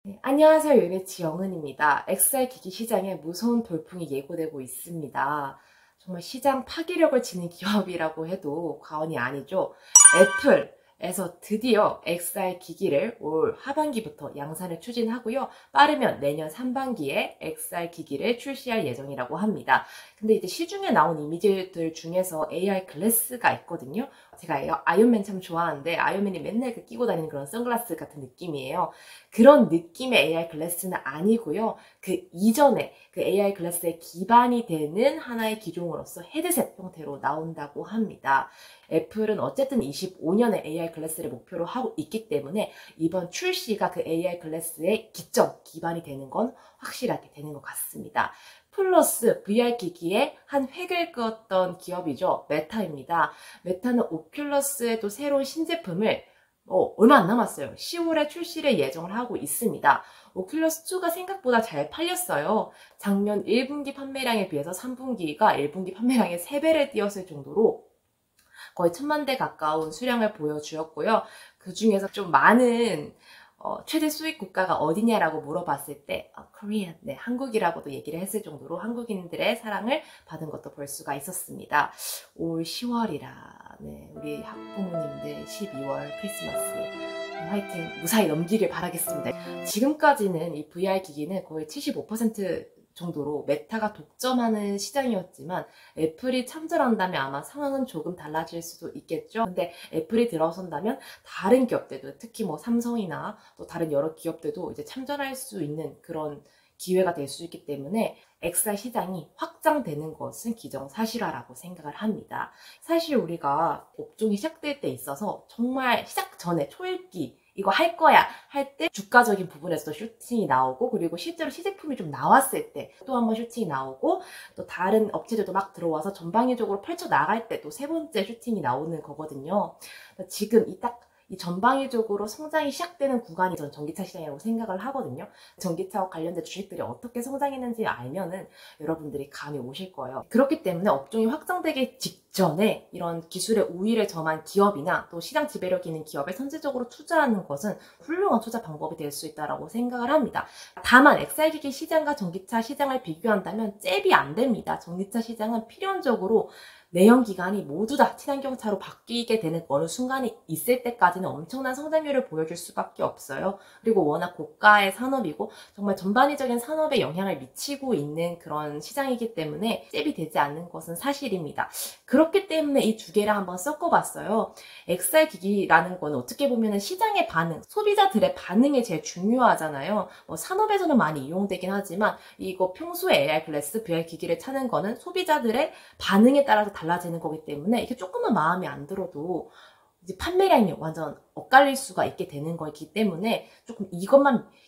네, 안녕하세요. 유니치 영은입니다. XR 기기 시장에 무서운 돌풍이 예고되고 있습니다. 정말 시장 파괴력을 지닌 기업이라고 해도 과언이 아니죠. 애플에서 드디어 XR 기기를 올 하반기부터 양산을 추진하고요. 빠르면 내년 상반기에 XR 기기를 출시할 예정이라고 합니다. 근데 이제 시중에 나온 이미지들 중에서 AR 글래스가 있거든요. 제가 아이언맨 참 좋아하는데 아이언맨이 맨날 끼고 다니는 그런 선글라스 같은 느낌이에요. 그런 느낌의 AR 글래스는 아니고요. 그 이전에 그 AR 글래스의 기반이 되는 하나의 기종으로서 헤드셋 형태로 나온다고 합니다. 애플은 어쨌든 25년에 AR 글래스를 목표로 하고 있기 때문에 이번 출시가 그 AR 글래스의 기반이 되는 건 확실하게 되는 것 같습니다. 플러스 VR 기기에 한 획을 그었던 기업이죠. 메타입니다. 메타는 오큘러스에도 새로운 신제품을 얼마 안 남았어요. 10월에 출시를 예정을 하고 있습니다. 오큘러스2가 생각보다 잘 팔렸어요. 작년 1분기 판매량에 비해서 3분기가 1분기 판매량의 3배를 뛰었을 정도로 거의 1000만 대 가까운 수량을 보여주었고요. 그 중에서 좀 많은 최대 수입 국가가 어디냐라고 물어봤을 때 Korean, 네, 한국이라고도 얘기를 했을 정도로 한국인들의 사랑을 받은 것도 볼 수가 있었습니다. 올 10월이라 네, 우리 학부모님들 12월 크리스마스 화이팅 무사히 넘기길 바라겠습니다. 지금까지는 이 VR 기기는 거의 75% 정도로 메타가 독점하는 시장이었지만 애플이 참전한다면 아마 상황은 조금 달라질 수도 있겠죠. 근데 애플이 들어선다면 다른 기업들도 특히 뭐 삼성이나 또 다른 여러 기업들도 이제 참전할 수 있는 그런 기회가 될 수 있기 때문에 XR 시장이 확장되는 것은 기정사실화라고 생각을 합니다. 사실 우리가 업종이 시작될 때 있어서 정말 시작 전에 초읽기 이거 할 거야 할 때 주가적인 부분에서도 슈팅이 나오고 그리고 실제로 시제품이 좀 나왔을 때 또 한 번 슈팅이 나오고 또 다른 업체들도 막 들어와서 전방위적으로 펼쳐나갈 때 또 세 번째 슈팅이 나오는 거거든요. 지금 이 전방위적으로 성장이 시작되는 구간이 전 전기차 시장이라고 생각을 하거든요. 전기차와 관련된 주식들이 어떻게 성장했는지 알면은 여러분들이 감이 오실 거예요. 그렇기 때문에 업종이 확장되기 직전에 이런 기술의 우위를 점한 기업이나 또 시장 지배력 있는 기업에 선제적으로 투자하는 것은 훌륭한 투자 방법이 될 수 있다고 생각을 합니다. 다만 XR기기 시장과 전기차 시장을 비교한다면 잽이 안 됩니다. 전기차 시장은 필연적으로 내연기관이 모두 다 친환경차로 바뀌게 되는 어느 순간이 있을 때까지는 엄청난 성장률을 보여줄 수밖에 없어요. 그리고 워낙 고가의 산업이고 정말 전반적인 산업에 영향을 미치고 있는 그런 시장이기 때문에 잽이 되지 않는 것은 사실입니다. 그렇기 때문에 이 두 개를 한번 섞어봤어요. XR 기기라는 건 어떻게 보면 시장의 반응, 소비자들의 반응이 제일 중요하잖아요. 산업에서는 많이 이용되긴 하지만 이거 평소에 AR 글래스, VR 기기를 차는 거는 소비자들의 반응에 따라서 달라지는 거기 때문에 이게 조금만 마음에 안 들어도 이제 판매량이 완전 엇갈릴 수가 있게 되는 거기 때문에 조금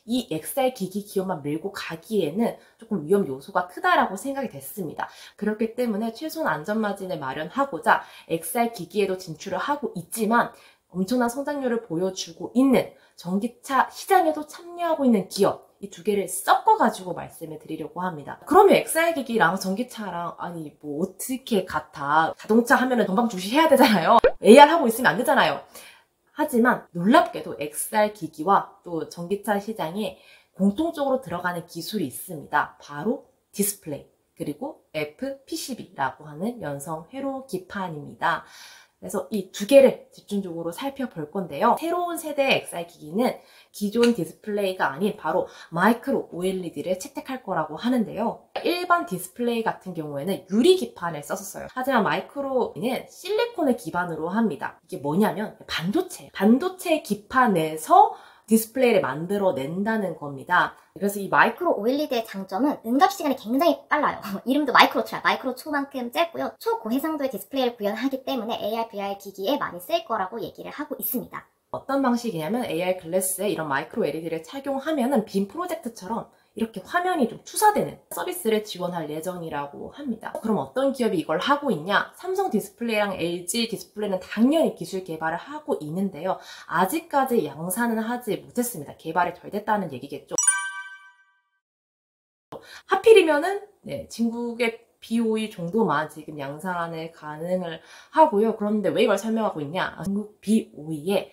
이 XR 기기 기업만 밀고 가기에는 조금 위험 요소가 크다라고 생각이 됐습니다. 그렇기 때문에 최소한 안전마진을 마련하고자 XR 기기에도 진출을 하고 있지만 엄청난 성장률을 보여주고 있는 전기차 시장에도 참여하고 있는 기업 이 두 개를 섞어가지고 말씀을 드리려고 합니다. 그러면 XR 기기랑 전기차랑 아니 뭐 어떻게 같아? 자동차 하면은 전방 주시해야 되잖아요. AR 하고 있으면 안 되잖아요. 하지만 놀랍게도 XR 기기와 또 전기차 시장에 공통적으로 들어가는 기술이 있습니다. 바로 디스플레이 그리고 FPCB라고 하는 연성 회로 기판입니다. 그래서 이 두 개를 집중적으로 살펴볼 건데요. 새로운 세대의 XR 기기는 기존 디스플레이가 아닌 바로 마이크로 OLED를 채택할 거라고 하는데요. 일반 디스플레이 같은 경우에는 유리 기판을 썼었어요. 하지만 마이크로는 실리콘을 기반으로 합니다. 이게 뭐냐면 반도체 기판에서 디스플레이를 만들어낸다는 겁니다. 그래서 이 마이크로 OLED의 장점은 응답 시간이 굉장히 빨라요. 이름도 마이크로2야. 마이크로2만큼 짧고요. 초고해상도의 디스플레이를 구현하기 때문에 AR, VR 기기에 많이 쓸 거라고 얘기를 하고 있습니다. 어떤 방식이냐면 AR 글래스에 이런 마이크로 LED를 착용하면은 빔 프로젝트처럼 이렇게 화면이 좀 투사되는 서비스를 지원할 예정이라고 합니다. 그럼 어떤 기업이 이걸 하고 있냐? 삼성 디스플레이랑 LG 디스플레이는 당연히 기술 개발을 하고 있는데요. 아직까지 양산은 하지 못했습니다. 개발이 덜 됐다는 얘기겠죠. 하필이면은 중국의 BOE 정도만 지금 양산을 가능을 하고요. 그런데 왜 이걸 설명하고 있냐? 중국 BOE의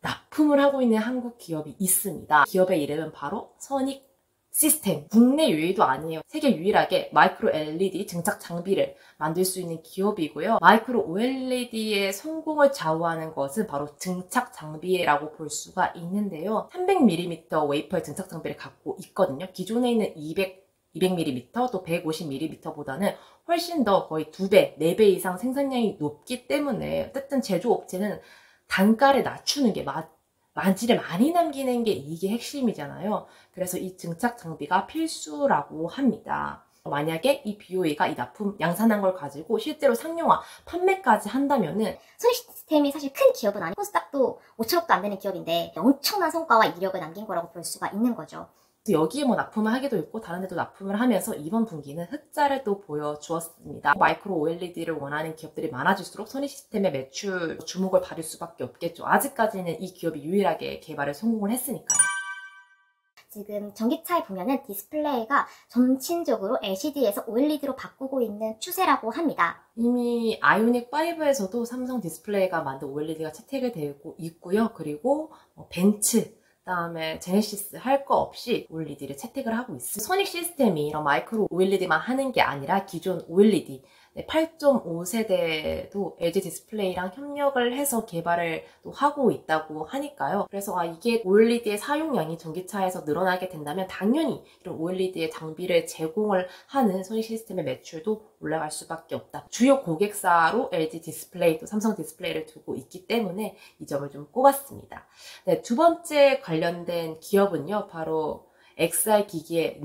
납품을 하고 있는 한국 기업이 있습니다. 기업의 이름은 바로 선익 시스템. 국내 유일도 아니에요. 세계 유일하게 마이크로 LED 증착 장비를 만들 수 있는 기업이고요. 마이크로 OLED의 성공을 좌우하는 것은 바로 증착 장비라고 볼 수가 있는데요. 300mm 웨이퍼 증착 장비를 갖고 있거든요. 기존에 있는 200mm, 또 150mm보다는 훨씬 더 거의 2배, 4배 이상 생산량이 높기 때문에 어쨌든 제조업체는 단가를 낮추는 게 만지를 많이 남기는 게 이게 핵심이잖아요. 그래서 이 증착 장비가 필수라고 합니다. 만약에 이 BOE가 이 납품 양산한 걸 가지고 실제로 상용화, 판매까지 한다면은 선익 시스템이 사실 큰 기업은 아니고 코스닥도 5천억도 안 되는 기업인데 엄청난 성과와 이력을 남긴 거라고 볼 수가 있는 거죠. 여기에 뭐 납품을 하기도 있고 다른 데도 납품을 하면서 이번 분기는 흑자를 또 보여주었습니다. 마이크로 OLED를 원하는 기업들이 많아질수록 선익 시스템의 매출 주목을 받을 수밖에 없겠죠. 아직까지는 이 기업이 유일하게 개발에 성공을 했으니까요. 지금 전기차에 보면은 디스플레이가 점진적으로 LCD에서 OLED로 바꾸고 있는 추세라고 합니다. 이미 아이오닉 5에서도 삼성 디스플레이가 만든 OLED가 채택이 되고 있고요. 그리고 벤츠, 그다음에 제네시스 할 거 없이 OLED를 채택을 하고 있습니다. 선익 시스템이 이런 마이크로 OLED만 하는 게 아니라 기존 OLED 8.5세대도 LG 디스플레이랑 협력을 해서 개발을 또 하고 있다고 하니까요. 그래서 이게 OLED의 사용량이 전기차에서 늘어나게 된다면 당연히 이런 OLED의 장비를 제공을 하는 선익 시스템의 매출도 올라갈 수밖에 없다. 주요 고객사로 LG 디스플레이 또 삼성 디스플레이를 두고 있기 때문에 이 점을 좀 꼽았습니다. 네, 두 번째 관련된 기업은요, 바로 XR 기기의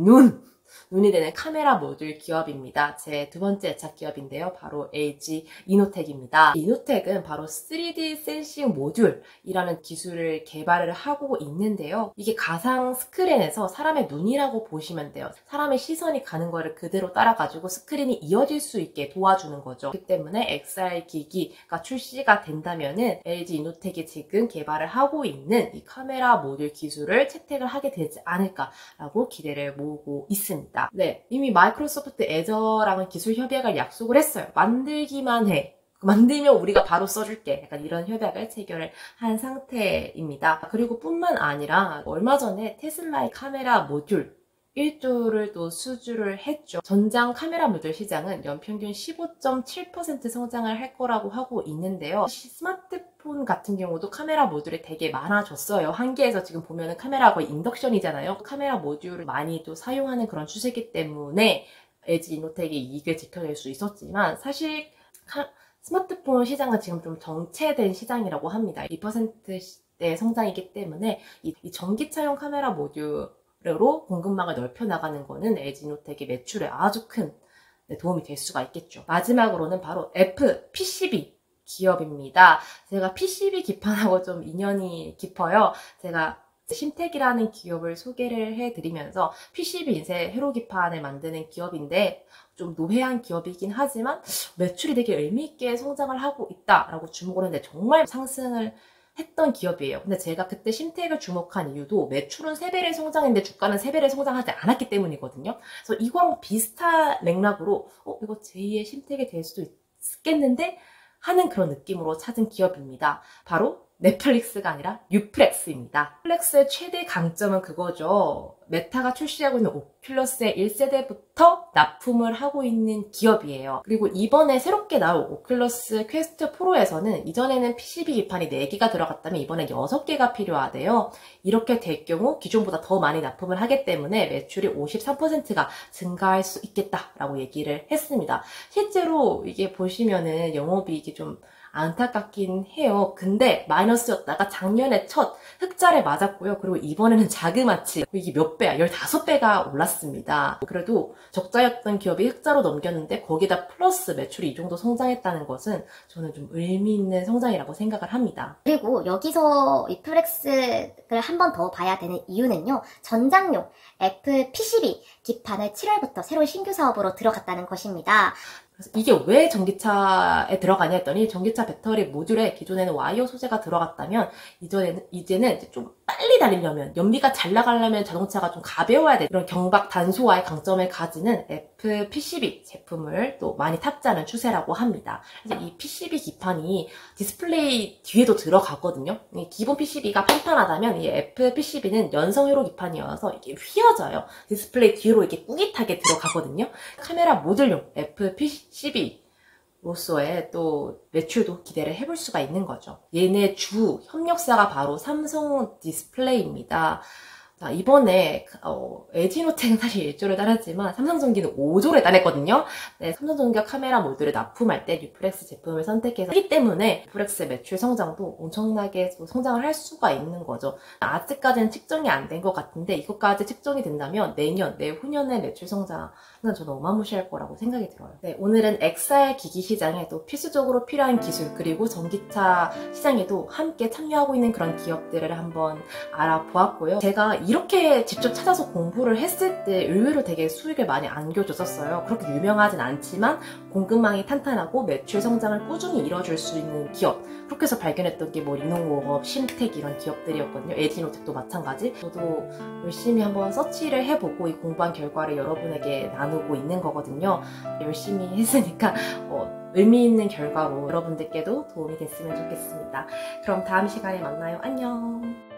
눈이 되는 카메라 모듈 기업입니다. 제 두 번째 애착 기업인데요. 바로 LG 이노텍입니다. 이노텍은 바로 3D 센싱 모듈이라는 기술을 개발을 하고 있는데요. 이게 가상 스크린에서 사람의 눈이라고 보시면 돼요. 사람의 시선이 가는 거를 그대로 따라가지고 스크린이 이어질 수 있게 도와주는 거죠. 그렇기 때문에 XR 기기가 출시가 된다면은 LG 이노텍이 지금 개발을 하고 있는 이 카메라 모듈 기술을 채택을 하게 되지 않을까라고 기대를 모으고 있습니다. 네, 이미 마이크로소프트 애저랑은 기술 협약을 약속을 했어요. 만들기만 해. 만들면 우리가 바로 써줄게. 약간 이런 협약을 체결을 한 상태입니다. 그리고 뿐만 아니라 얼마 전에 테슬라의 카메라 모듈 1조를 또 수주를 했죠. 전장 카메라 모듈 시장은 연평균 15.7% 성장을 할 거라고 하고 있는데요. 스마트폰 같은 경우도 카메라 모듈이 되게 많아졌어요. 한계에서 지금 보면은 카메라가 거의 인덕션이잖아요. 카메라 모듈을 많이 또 사용하는 그런 추세이기 때문에 LG 이노텍이 이익을 지켜낼 수 있었지만 사실 스마트폰 시장은 지금 좀 정체된 시장이라고 합니다. 2%대 성장이기 때문에 이 전기차용 카메라 모듈로 공급망을 넓혀 나가는 거는 LG 이노텍의 매출에 아주 큰 도움이 될 수가 있겠죠. 마지막으로는 바로 PCB 기업입니다. 제가 PCB 기판하고 좀 인연이 깊어요. 제가 심텍이라는 기업을 소개를 해드리면서 PCB 인쇄 회로 기판을 만드는 기업인데 좀 노회한 기업이긴 하지만 매출이 되게 의미있게 성장을 하고 있다라고 주목을 했는데 정말 상승을 했던 기업이에요. 근데 제가 그때 심텍을 주목한 이유도 매출은 3배를 성장했는데 주가는 3배를 성장하지 않았기 때문이거든요. 그래서 이거랑 비슷한 맥락으로 이거 제2의 심텍이 될 수도 있겠는데 하는 그런 느낌으로 찾은 기업입니다. 바로 넷플릭스가 아니라 유플렉스입니다. 유플렉스의 최대 강점은 그거죠. 메타가 출시하고 있는 오큘러스의 1세대부터 납품을 하고 있는 기업이에요. 그리고 이번에 새롭게 나올 오큘러스 퀘스트 프로에서는 이전에는 PCB 기판이 4개가 들어갔다면 이번에 6개가 필요하대요. 이렇게 될 경우 기존보다 더 많이 납품을 하기 때문에 매출이 53%가 증가할 수 있겠다라고 얘기를 했습니다. 실제로 이게 보시면은 영업이익이 좀 안타깝긴 해요. 근데 마이너스였다가 작년에 첫 흑자를 맞았고요. 그리고 이번에는 자그마치 이게 몇 배야? 15배가 올랐습니다. 그래도 적자였던 기업이 흑자로 넘겼는데 거기다 플러스 매출이 이 정도 성장했다는 것은 저는 좀 의미 있는 성장이라고 생각을 합니다. 그리고 여기서 이 플렉스를 한 번 더 봐야 되는 이유는요. 전장용 애플 PCB 기판을 7월부터 새로운 신규 사업으로 들어갔다는 것입니다. 그래서 이게 왜 전기차에 들어가냐 했더니 전기차 배터리 모듈에 기존에는 와이어 소재가 들어갔다면 이제는 좀 빨리 달리려면 연비가 잘 나가려면 자동차가 좀 가벼워야 돼. 이런 경박 단소화의 강점을 가지는 F P12 제품을 또 많이 탑재하는 추세라고 합니다. 이제 이 P12 기판이 디스플레이 뒤에도 들어가거든요. 기본 P12가 판판하다면 이 F P12는 연성 회로 기판이어서 이게 휘어져요. 디스플레이 뒤로 이렇게 꾸깃하게 들어가거든요. 카메라 모듈용 F P12 로서의 또 매출도 기대를 해볼 수가 있는 거죠. 얘네 주 협력사가 바로 삼성 디스플레이입니다. 자, 이번에 에지노텍은 사실 1조를 달았지만 삼성전기는 5조를 달했거든요. 네, 삼성전기가 카메라 모듈을 납품할 때 뉴프렉스 제품을 선택해서 하기 때문에 뉴프렉스의 매출 성장도 엄청나게 또 성장을 할 수가 있는 거죠. 아직까지는 측정이 안 된 것 같은데 이것까지 측정이 된다면 내년, 내후년의 매출 성장은 저는 어마무시할 거라고 생각이 들어요. 네, 오늘은 XR 기기 시장에 또 필수적으로 필요한 기술 그리고 전기차 시장에도 함께 참여하고 있는 그런 기업들을 한번 알아보았고요. 제가 이렇게 직접 찾아서 공부를 했을 때 의외로 되게 수익을 많이 안겨줬었어요. 그렇게 유명하진 않지만 공급망이 탄탄하고 매출 성장을 꾸준히 이뤄줄 수 있는 기업, 그렇게 해서 발견했던 게 뭐 리노공업, 심텍 이런 기업들이었거든요. 에지노텍도 마찬가지. 저도 열심히 한번 서치를 해보고 이 공부한 결과를 여러분에게 나누고 있는 거거든요. 열심히 했으니까 의미 있는 결과로 여러분들께도 도움이 됐으면 좋겠습니다. 그럼 다음 시간에 만나요. 안녕.